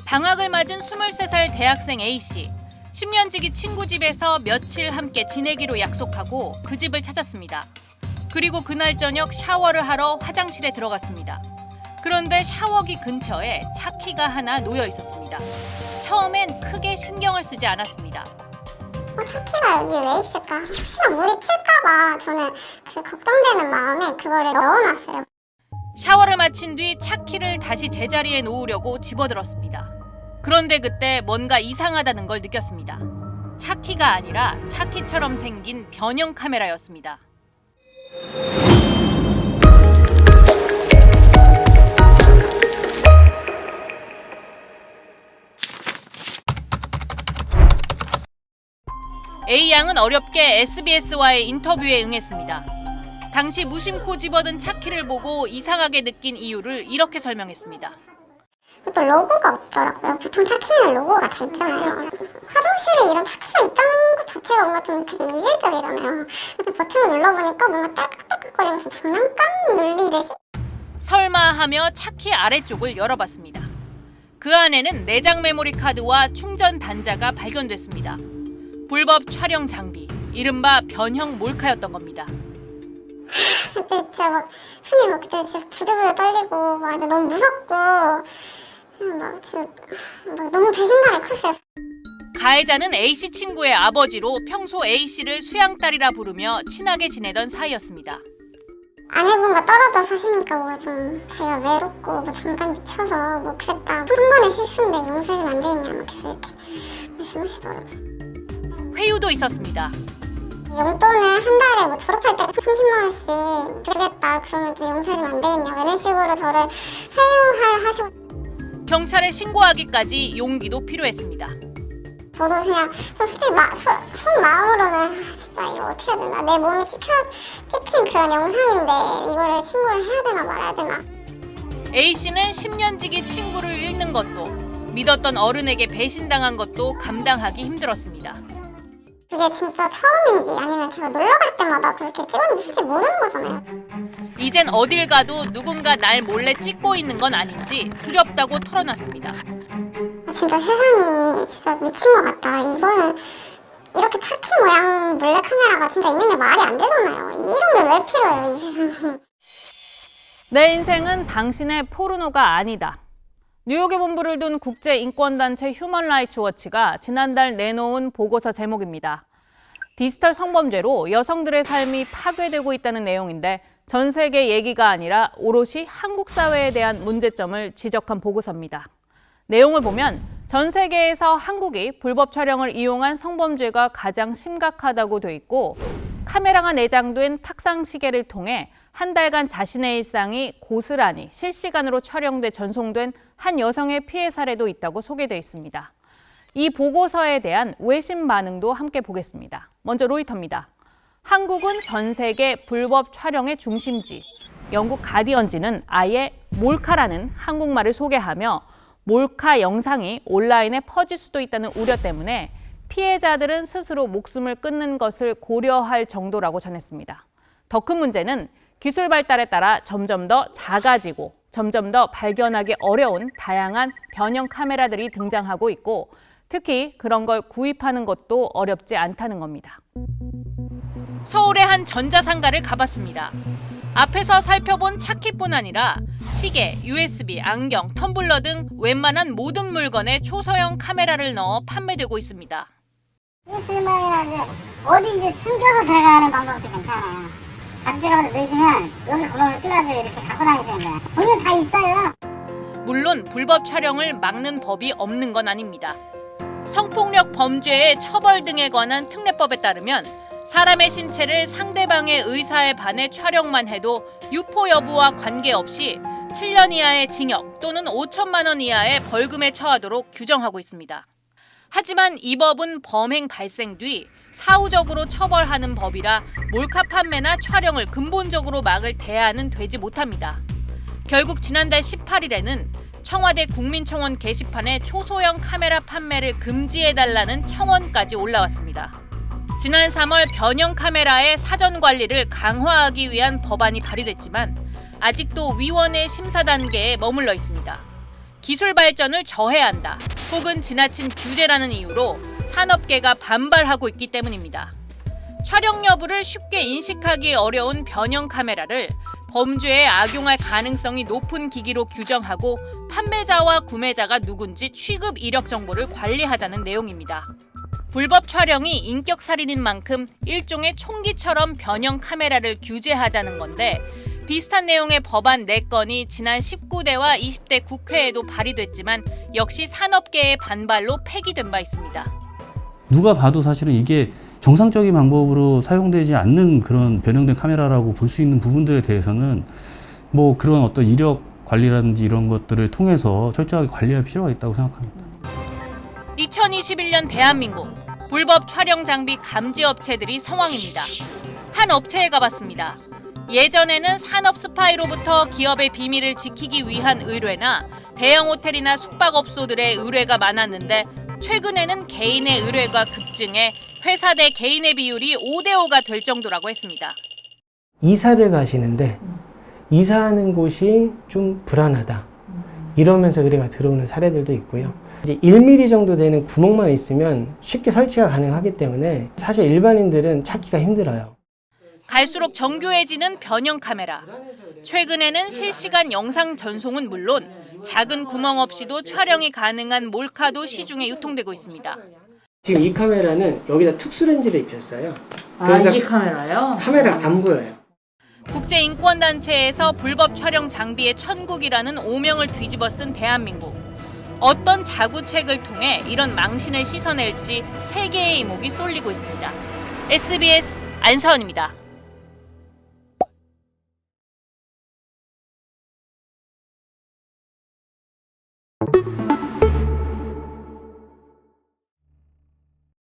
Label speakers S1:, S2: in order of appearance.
S1: 방학을 맞은 23살 대학생 A씨. 10년 지기 친구 집에서 며칠 함께 지내기로 약속하고 그 집을 찾았습니다. 그리고 그날 저녁 샤워를 하러 화장실에 들어갔습니다. 그런데 샤워기 근처에 차키가 하나 놓여 있었습니다. 처음엔 크게 신경을 쓰지 않았습니다.
S2: 차키가 여기 왜 있을까? 혹시나 물이 튈까봐 저는 그 걱정되는 마음에 그거를 넣어놨어요.
S1: 샤워를 마친 뒤 차키를 다시 제자리에 놓으려고 집어들었습니다. 그런데 그때 뭔가 이상하다는 걸 느꼈습니다. 차키가 아니라 차키처럼 생긴 변형 카메라였습니다. A양은 어렵게 SBS와의 인터뷰에 응했습니다. 당시 무심코 집어든 차키를 보고 이상하게 느낀 이유를 이렇게 설명했습니다.
S2: 또 로고가 없더라고요. 보통 차키에는 로고가 다 있잖아요. 화장실에 이런 차키가 있다는 것 자체가 뭔가 좀 되게 이질적이잖아요. 버튼을 눌러보니까 뭔가 딸깍딸깍거리면서 장난감 눌리듯이.
S1: 설마 하며 차키 아래쪽을 열어봤습니다. 그 안에는 내장 메모리 카드와 충전 단자가 발견됐습니다. 불법 촬영 장비, 이른바 변형 몰카였던 겁니다.
S2: 그때 진짜 막 손이 막 그때 진짜 부들부들 떨리고 막 너무 무섭고 막 진짜 막 너무 배신감이 컸어요.
S1: 가해자는 A씨 친구의 아버지로 평소 A씨를 수양딸이라 부르며 친하게 지내던 사이였습니다.
S2: 아내분과 떨어져 사시니까 뭐 좀 제가 외롭고 뭐 잠깐 미쳐서 뭐 그랬다. 한 번의 실수인데 용서해주면 안 되겠냐 막 계속 이렇게 말씀하시더라고요.
S1: 회유도 있었습니다.
S2: 용돈을 한 달에 뭐 졸업할 때 30만 원씩 주겠다. 그러면 좀 용서해주면 안 되겠냐. 이런 식으로 저를 회유하시고.
S1: 경찰에 신고하기까지 용기도 필요했습니다.
S2: 저도 그냥 솔직히 속 마음으로는 진짜 이거 어떻게 해야 되나. 내 몸이 찍힌 그런 영상인데 이거를 신고를 해야 되나 말아야 되나.
S1: A씨는 10년 지기 친구를 잃는 것도 믿었던 어른에게 배신당한 것도 감당하기 힘들었습니다.
S2: 그게 진짜 처음인지 아니면 제가 놀러 갈 때마다 그렇게 찍었는지 솔직히 모르는 거잖아요.
S1: 이젠 어딜 가도 누군가 날 몰래 찍고 있는 건 아닌지 두렵다고 털어놨습니다.
S2: 진짜 세상이 진짜 미친 것 같다. 이거는 이렇게 차키 모양 몰래카메라가 진짜 있는 게 말이 안 되잖아요. 이런 게 왜 필요해요, 이 세상에.
S1: 내 인생은 당신의 포르노가 아니다. 뉴욕에 본부를 둔 국제인권단체 휴먼 라이츠 워치가 지난달 내놓은 보고서 제목입니다. 디지털 성범죄로 여성들의 삶이 파괴되고 있다는 내용인데 전 세계 얘기가 아니라 오롯이 한국 사회에 대한 문제점을 지적한 보고서입니다. 내용을 보면 전 세계에서 한국이 불법 촬영을 이용한 성범죄가 가장 심각하다고 돼 있고 카메라가 내장된 탁상 시계를 통해 한 달간 자신의 일상이 고스란히 실시간으로 촬영돼 전송된 한 여성의 피해 사례도 있다고 소개돼 있습니다. 이 보고서에 대한 외신 반응도 함께 보겠습니다. 먼저 로이터입니다. 한국은 전 세계 불법 촬영의 중심지. 영국 가디언지는 아예 몰카라는 한국말을 소개하며 몰카 영상이 온라인에 퍼질 수도 있다는 우려 때문에 피해자들은 스스로 목숨을 끊는 것을 고려할 정도라고 전했습니다. 더 큰 문제는 기술 발달에 따라 점점 더 작아지고 점점 더 발견하기 어려운 다양한 변형 카메라들이 등장하고 있고 특히 그런 걸 구입하는 것도 어렵지 않다는 겁니다. 서울의 한 전자상가를 가봤습니다. 앞에서 살펴본 차키뿐 아니라 시계, USB, 안경, 텀블러 등 웬만한 모든 물건에 초소형 카메라를 넣어 판매되고 있습니다.
S3: USB만이나 이제 어디인지 숨겨서 들어가는 방법도 괜찮아요. 앞쪽으로 넣으시면 여기 구멍을 뚫어서 이렇게 갖고 다니시는 거예요. 보면 다 있어요.
S1: 물론 불법 촬영을 막는 법이 없는 건 아닙니다. 성폭력 범죄의 처벌 등에 관한 특례법에 따르면 사람의 신체를 상대방의 의사에 반해 촬영만 해도 유포 여부와 관계없이 7년 이하의 징역 또는 5천만 원 이하의 벌금에 처하도록 규정하고 있습니다. 하지만 이 법은 범행 발생 뒤 사후적으로 처벌하는 법이라 몰카 판매나 촬영을 근본적으로 막을 대안은 되지 못합니다. 결국 지난달 18일에는 청와대 국민청원 게시판에 초소형 카메라 판매를 금지해달라는 청원까지 올라왔습니다. 지난 3월 변형 카메라의 사전 관리를 강화하기 위한 법안이 발의됐지만 아직도 위원회 심사 단계에 머물러 있습니다. 기술 발전을 저해야 한다, 혹은 지나친 규제라는 이유로 산업계가 반발하고 있기 때문입니다. 촬영 여부를 쉽게 인식하기 어려운 변형 카메라를 범죄에 악용할 가능성이 높은 기기로 규정하고 판매자와 구매자가 누군지 취급 이력 정보를 관리하자는 내용입니다. 불법 촬영이 인격살인인 만큼 일종의 총기처럼 변형 카메라를 규제하자는 건데, 비슷한 내용의 법안 4건이 지난 19대와 20대 국회에도 발의됐지만 역시 산업계의 반발로 폐기된 바 있습니다.
S4: 누가 봐도 사실은 이게 정상적인 방법으로 사용되지 않는 그런 변형된 카메라라고 볼 수 있는 부분들에 대해서는 뭐 그런 어떤 이력 관리라든지 이런 것들을 통해서 철저하게 관리할 필요가 있다고 생각합니다.
S1: 2021년 대한민국 불법 촬영 장비 감지 업체들이 성황입니다. 한 업체에 가봤습니다. 예전에는 산업 스파이로부터 기업의 비밀을 지키기 위한 의뢰나 대형 호텔이나 숙박업소들의 의뢰가 많았는데, 최근에는 개인의 의뢰가 급증해 회사 대 개인의 비율이 5대5가 될 정도라고 했습니다.
S5: 이사를 가시는데 이사하는 곳이 좀 불안하다, 이러면서 의뢰가 들어오는 사례들도 있고요. 이제 1mm 정도 되는 구멍만 있으면 쉽게 설치가 가능하기 때문에 사실 일반인들은 찾기가 힘들어요.
S1: 갈수록 정교해지는 변형 카메라. 최근에는 실시간 영상 전송은 물론 작은 구멍 없이도 촬영이 가능한 몰카도 시중에 유통되고 있습니다.
S5: 지금 이 카메라는 여기다 특수 렌즈를 입혔어요.
S1: 이 카메라요?
S5: 카메라가 안 보여요.
S1: 국제인권단체에서 불법 촬영 장비의 천국이라는 오명을 뒤집어 쓴 대한민국. 어떤 자구책을 통해 이런 망신을 씻어낼지 세계의 이목이 쏠리고 있습니다. SBS 안서원입니다.